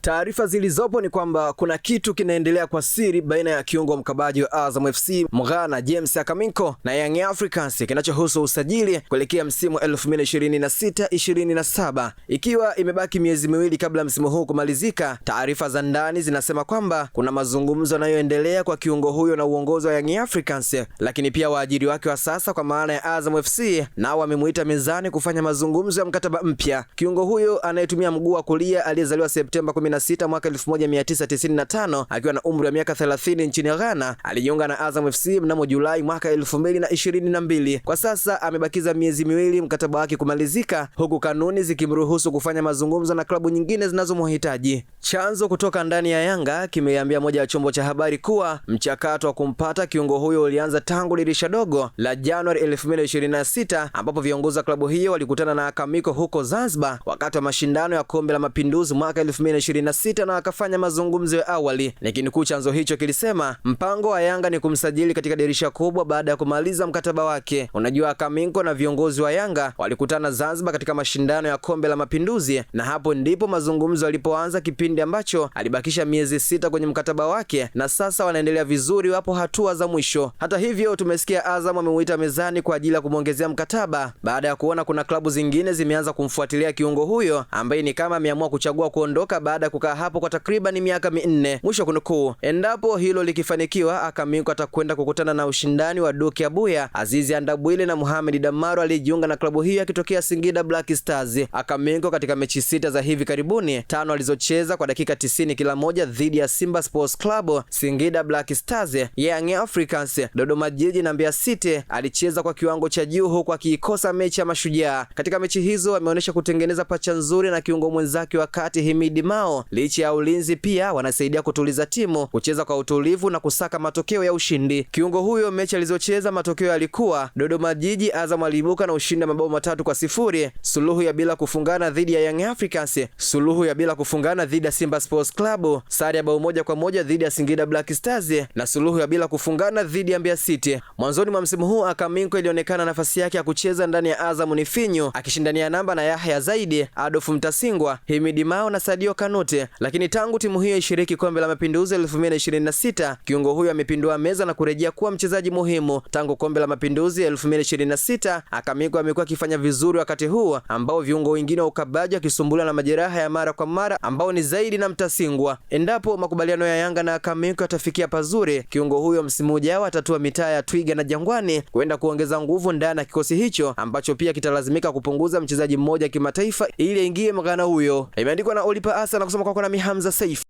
Taarifa zilizopo ni kwamba kuna kitu kinaendelea kwa siri baina ya kiungo mkabaji wa Azam FC Mghana James Akaminko na Young Africans kinachohusu usajili kuelekea msimu 2026-27. Ikiwa imebaki miezi miwili kabla msimu huu kumalizika, taarifa za ndani zinasema kwamba kuna mazungumzo yanayoendelea kwa kiungo huyo na uongozi wa Young Africans, lakini pia waajiri wake wa sasa kwa maana ya Azam FC nao wamemuita mezani kufanya mazungumzo ya mkataba mpya. Kiungo huyo anayetumia mguu wa kulia aliyezaliwa Septemba 16 mwaka 1995 akiwa na umri wa miaka 30 nchini Ghana alijiunga na Azam FC mnamo Julai mwaka 2022. Kwa sasa amebakiza miezi miwili mkataba wake kumalizika, huku kanuni zikimruhusu kufanya mazungumzo na klabu nyingine zinazomhitaji. Chanzo kutoka ndani ya Yanga kimeambia moja ya chombo cha habari kuwa mchakato wa kumpata kiungo huyo ulianza tangu dirisha dogo la Januari 2026 ambapo viongozi wa klabu hiyo walikutana na Akaminko huko Zanzibar wakati wa mashindano ya Kombe la Mapinduzi mwaka 2026 na akafanya mazungumzo ya awali. Lakini chanzo hicho kilisema mpango wa Yanga ni kumsajili katika dirisha kubwa baada ya kumaliza mkataba wake. Unajua, Akaminko na viongozi wa Yanga walikutana Zanzibar katika mashindano ya Kombe la Mapinduzi na hapo ndipo mazungumzo yalipoanza, kipindi ambacho alibakisha miezi 6 kwenye mkataba wake, na sasa wanaendelea vizuri, wapo hatua za mwisho. Hata hivyo, tumesikia Azam amemuita mezani kwa ajili ya kumwongezea mkataba baada ya kuona kuna klabu zingine zimeanza kumfuatilia kiungo huyo ambaye ni kama ameamua kuchagua kuondoka baada ya kukaa hapo kwa takriban miaka 4. Mwisho kunukuu. Endapo hilo likifanikiwa, Akaminko atakwenda kukutana na ushindani wa Duke Abuya, Azizi Andabwile na Mohamed Damaro aliyejiunga na klabu hiyo akitokea Singida Black Stars. Akaminko katika mechi 6 za hivi karibuni, 5 alizocheza kwa dakika 90 kila moja dhidi ya Simba Sports Club, Singida Black Stars, Young Africans, Dodoma Jiji na Mbeya City, alicheza kwa kiwango cha juu huku akiikosa mechi ya Mashujaa. Katika mechi hizo ameonyesha kutengeneza pacha nzuri na kiungo mwenzake wa kati Himidi Mao. Licha ya ulinzi, pia wanasaidia kutuliza timu, kucheza kwa utulivu na kusaka matokeo ya ushindi. Kiungo huyo mechi alizocheza matokeo yalikuwa Dodoma Jiji, Azam aliibuka na ushindi mabao 3-0, suluhu ya bila kufungana dhidi ya Young Africans, suluhu ya bila kufungana dhidi ya Simba Sports Club, sare ya bao 1-1 dhidi ya Singida Black Stars na suluhu ya bila kufungana dhidi ya Mbeya City. Mwanzoni mwa msimu huu Akaminko ilionekana nafasi yake ya kucheza ndani ya Azam ni finyu, akishindania namba na Yahya Zaidi, Adolf Mtasingwa, Himidi Mao na Sadio Kanute, lakini tangu timu hiyo ishiriki Kombe la Mapinduzi 2026, kiungo huyo amepindua meza na kurejea kuwa mchezaji muhimu. Tangu Kombe la Mapinduzi 2026, Akaminko amekuwa akifanya vizuri wakati huu ambao viungo wengine wa ukabaji wakisumbuliwa na majeraha ya mara kwa mara ambao ni Zaidi na Mtasingwa. Endapo makubaliano ya Yanga na Akaminko yatafikia pazuri, kiungo huyo msimu ujao atatua mitaa ya Twiga na Jangwani kwenda kuongeza nguvu ndani ya kikosi hicho ambacho pia kitalazimika kupunguza mchezaji mmoja kimataifa ili aingie Mghana huyo. Imeandikwa na Olipa Asa na kusoma kwako na Hamza Saif.